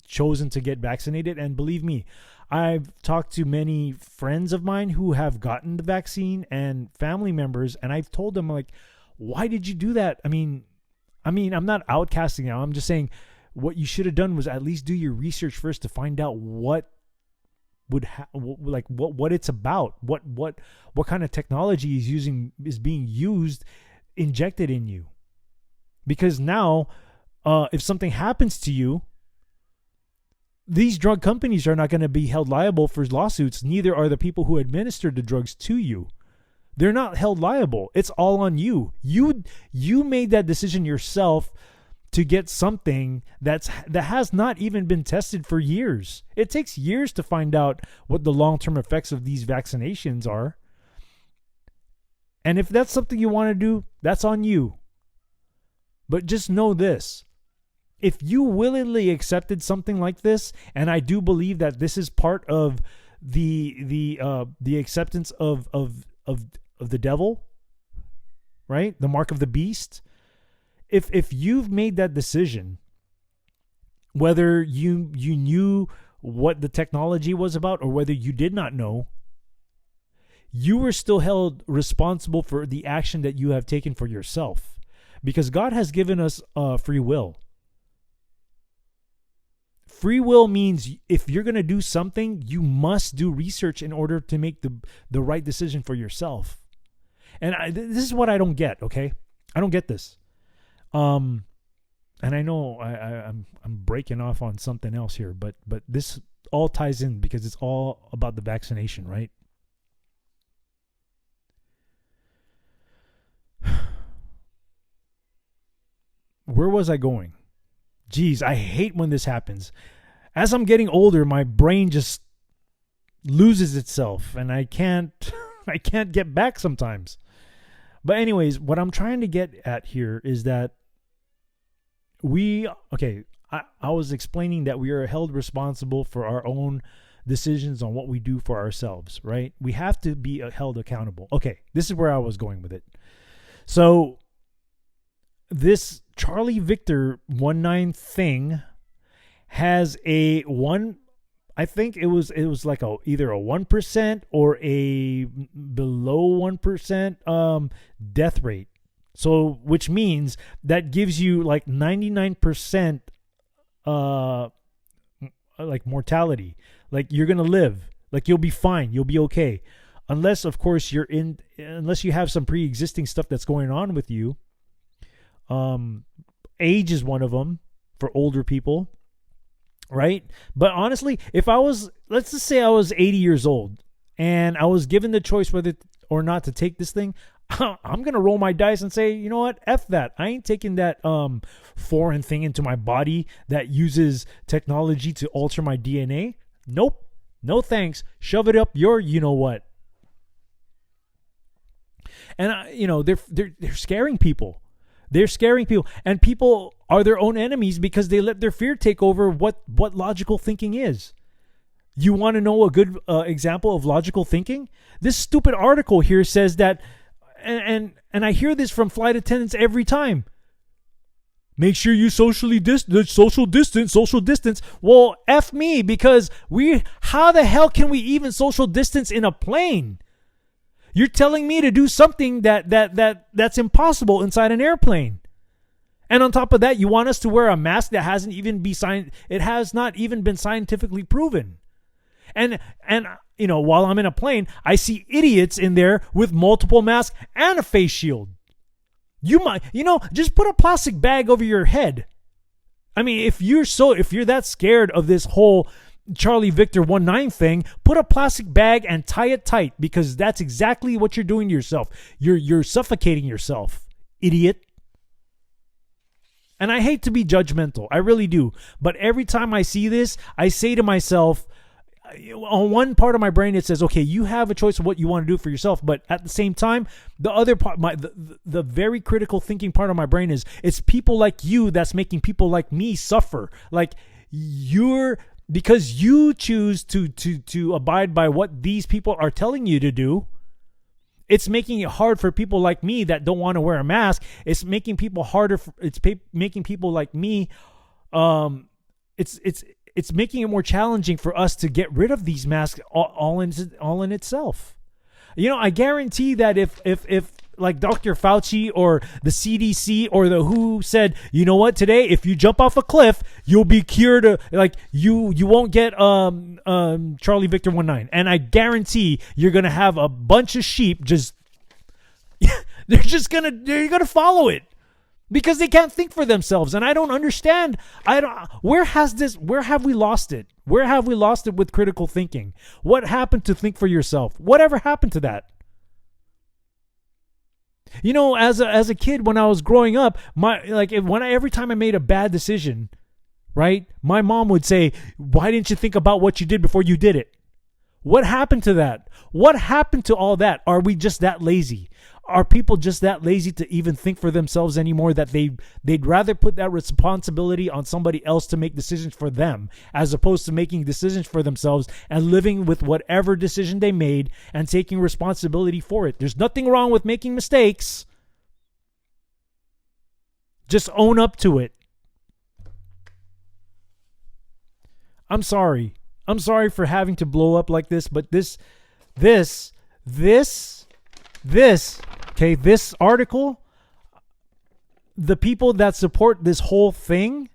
chosen to get vaccinated. And believe me, I've talked to many friends of mine who have gotten the vaccine and family members, and I've told them, like, why did you do that? I mean, I'm not outcasting now. I'm just saying what you should have done was at least do your research first to find out what what it's about, what kind of technology is being used, injected in you. Because now, if something happens to you, these drug companies are not going to be held liable for lawsuits. Neither are the people who administered the drugs to you. They're not held liable. It's all on you. You made that decision yourself to get something that has not even been tested for years. It takes years to find out what the long-term effects of these vaccinations are. And if that's something you want to do, that's on you. But just know this. If you willingly accepted something like this, and I do believe that this is part of the acceptance of the devil, right? The mark of the beast. If you've made that decision, whether you knew what the technology was about or whether you did not know, you were still held responsible for the action that you have taken for yourself, because God has given us free will. Free will means if you're going to do something, you must do research in order to make the right decision for yourself. And this is what I don't get, okay? I don't get this. And I know I'm breaking off on something else here, but this all ties in because it's all about the vaccination, right? Where was I going? Geez, I hate when this happens. As I'm getting older, my brain just loses itself, and I can't get back sometimes. But anyways, what I'm trying to get at here is that I was explaining that we are held responsible for our own decisions on what we do for ourselves, right? We have to be held accountable. Okay, this is where I was going with it. So this Charlie Victor 19 thing has I think it was like either a 1% or a below 1% death rate. So which means that gives you like 99% like mortality. Like you're going to live. Like you'll be fine. You'll be okay. Unless of course unless you have some pre-existing stuff that's going on with you. Age is one of them for older people, right? But honestly, if let's just say I was 80 years old and I was given the choice whether or not to take this thing, I'm going to roll my dice and say, you know what? F that. I ain't taking that foreign thing into my body that uses technology to alter my DNA. Nope. No thanks. Shove it up your you-know-what. And, they're scaring people. They're scaring people, and people are their own enemies because they let their fear take over what logical thinking is. You want to know a good example of logical thinking? This stupid article here says that, and I hear this from flight attendants every time. make sure you social distance. Well, F me, because how the hell can we even social distance in a plane? You're telling me to do something that's impossible inside an airplane. And on top of that, you want us to wear a mask that has not even been scientifically proven. And while I'm in a plane, I see idiots in there with multiple masks and a face shield. Just put a plastic bag over your head. I mean, if you're that scared of this whole Charlie Victor 19 thing, put a plastic bag and tie it tight, because that's exactly what you're doing to yourself. You're suffocating yourself, idiot. And I hate to be judgmental, I really do. But every time I see this, I say to myself, on one part of my brain, it says, okay, you have a choice of what you want to do for yourself. But at the same time, the other part, the very critical thinking part of my brain is, it's people like you that's making people like me suffer. Like, because you choose to abide by what these people are telling you to do. It's making it hard for people like me that don't want to wear a mask. It's making people harder. Making people like me. It's making it more challenging for us to get rid of these masks all in itself. I guarantee that if like Dr. Fauci or the CDC or the WHO said, you know what, today, if you jump off a cliff, you'll be cured. Like you won't get Charlie Victor 19. And I guarantee you're going to have a bunch of sheep they're going to follow it. Because they can't think for themselves. And I don't understand. Where have we lost it? Where have we lost it with critical thinking? What happened to think for yourself? Whatever happened to that? As a kid, when I was growing up, every time I made a bad decision, right? My mom would say, why didn't you think about what you did before you did it? What happened to that? What happened to all that? Are we just that lazy? Are people just that lazy to even think for themselves anymore, that they'd rather put that responsibility on somebody else to make decisions for them, as opposed to making decisions for themselves and living with whatever decision they made and taking responsibility for it? There's nothing wrong with making mistakes. Just own up to it. I'm sorry. I'm sorry for having to blow up like this, but this article, the people that support this whole thing,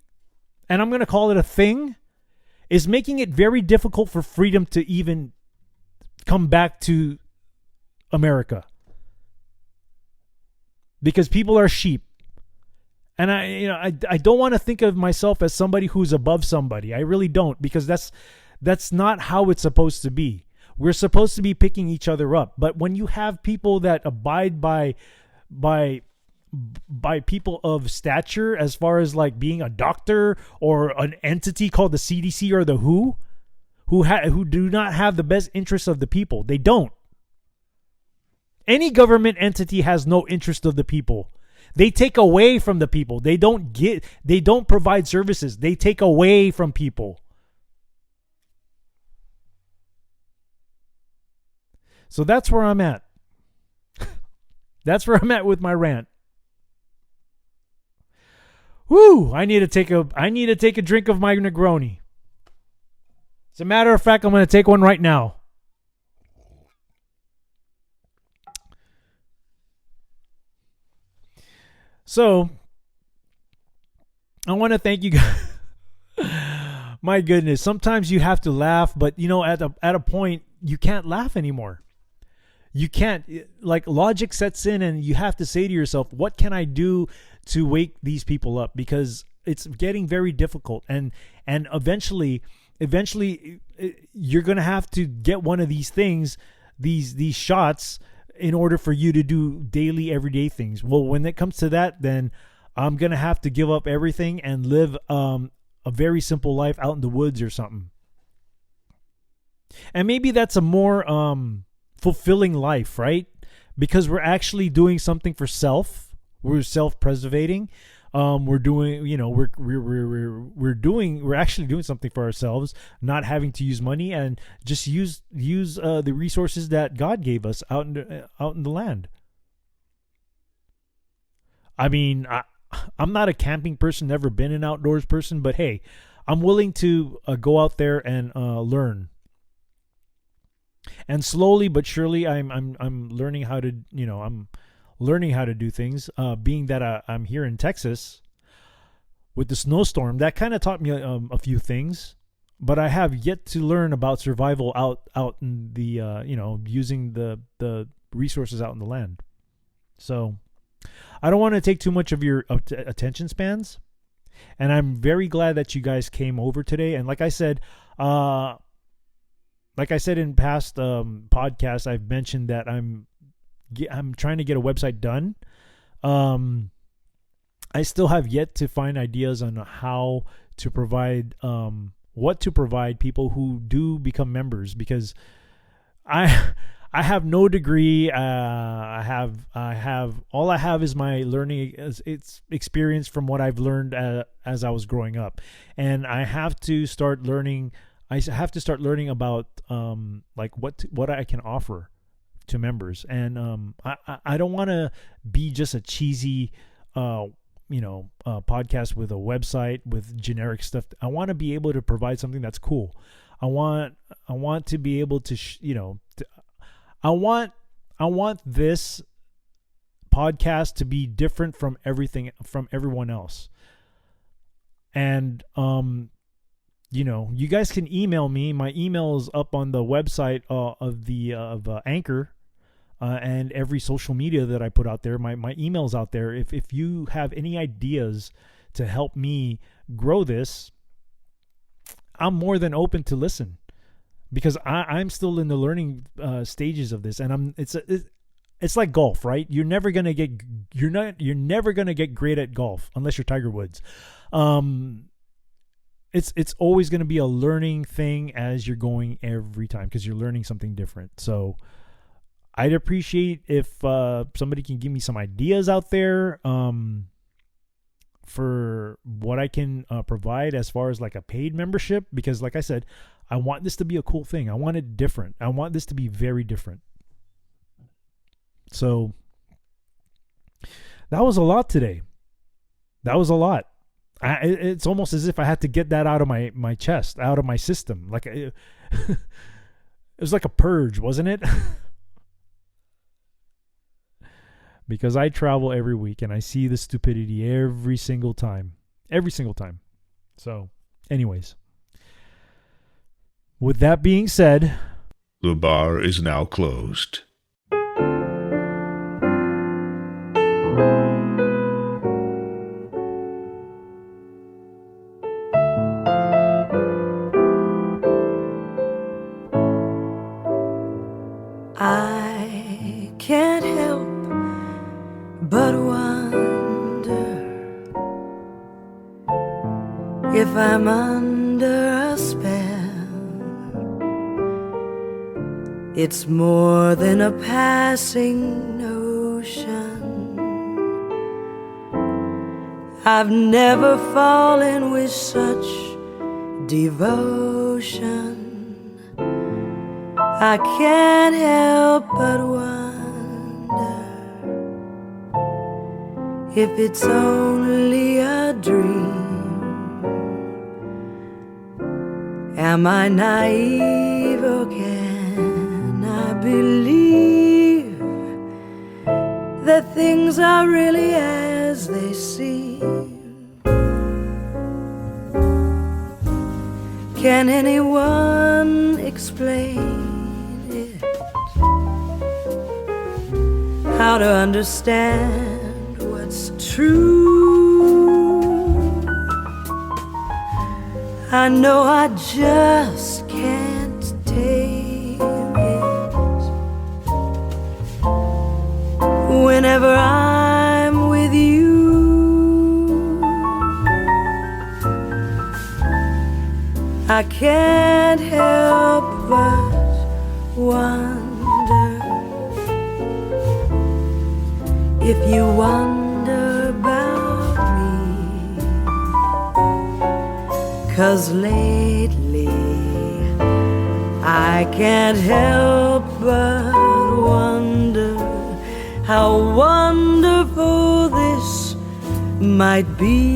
and I'm going to call it a thing, is making it very difficult for freedom to even come back to America. Because people are sheep. And I don't want to think of myself as somebody who's above somebody. I really don't, because that's not how it's supposed to be. We're supposed to be picking each other up. But when you have people that abide by people of stature, as far as like being a doctor or an entity called the CDC or the WHO, who do not have the best interests of the people. They don't. Any government entity has no interest of the people. They take away from the people. They don't provide services. They take away from people. So that's where I'm at. That's where I'm at with my rant. Woo! I need to take a drink of my Negroni. As a matter of fact, I'm going to take one right now. So, I want to thank you guys. My goodness, sometimes you have to laugh, but at a point you can't laugh anymore. You can't, like, logic sets in and you have to say to yourself, what can I do to wake these people up? Because it's getting very difficult, and eventually you're going to have to get one of these things, these shots, in order for you to do daily, everyday things. Well, when it comes to that, then I'm going to have to give up everything and live a very simple life out in the woods or something. And maybe that's a more fulfilling life, right? Because we're actually doing something for self. We're self-preservating. We're doing, we're actually doing something for ourselves, not having to use money, and just use the resources that God gave us out in the land. I mean, I'm not a camping person, never been an outdoors person, but hey, I'm willing to go out there and learn. And slowly but surely, I'm learning how to, I'm learning how to do things. Being that I'm here in Texas with the snowstorm, that kind of taught me a few things. But I have yet to learn about survival out in the using the resources out in the land. So I don't want to take too much of your attention spans, and I'm very glad that you guys came over today. And like I said in past podcasts, I've mentioned that I'm trying to get a website done. I still have yet to find ideas on how to provide what to provide people who do become members, because I have no degree. I have all I have is my learning. It's experience from what I've learned as I was growing up, and I have to start learning. I have to start learning about like what I can offer to members, and I don't want to be just a cheesy podcast with a website with generic stuff. I want to be able to provide something that's cool. I want to be able to I want this podcast to be different from everyone else. And you guys can email me. My email is up on the website of Anchor. And every social media that I put out there, my email's out there. If you have any ideas to help me grow this, I'm more than open to listen, because I'm still in the learning stages of this, and it's like golf, right? You're never gonna get great at golf unless you're Tiger Woods. It's always gonna be a learning thing as you're going every time, because you're learning something different. So I'd appreciate if somebody can give me some ideas out there for what I can provide as far as like a paid membership, because like I said, I want this to be a cool thing. I want it different. I want this to be very different. So that was a lot today. That was a lot. It's almost as if I had to get that out of my chest, out of my system. Like it was like a purge, wasn't it? Because I travel every week and I see the stupidity every single time. So, anyways. With that being said, the bar is now closed. I can't help but wonder if I'm under a spell. It's more than a passing notion. I've never fallen with such devotion. I can't help but wonder if it's only a dream. Am I naive or can I believe that things are really as they seem? Can anyone explain it? How to understand what's true? I know I just can't take it. Whenever I'm with you, I can't help but wonder if you wonder about me. 'Cause lately I can't help but wonder how wonderful this might be.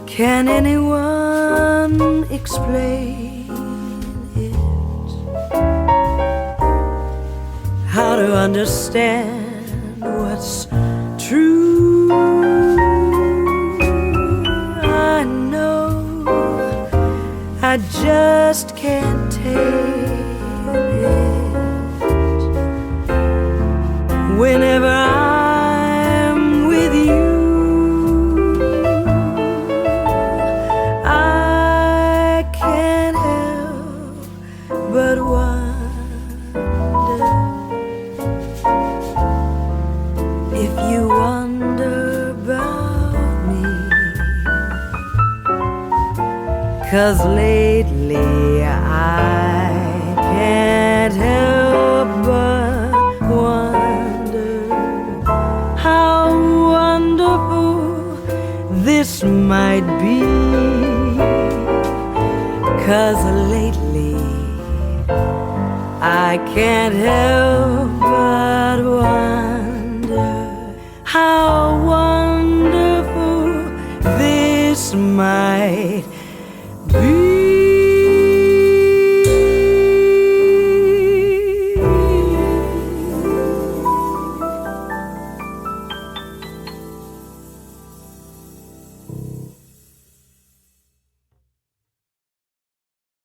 Can anyone explain it? How to understand what's true? I know I just can't take it. Whenever I'm with you, but wonder if you wonder about me. 'Cause lately I can't help but wonder how wonderful this might be. 'Cause lately I can't help but wonder how wonderful this might be.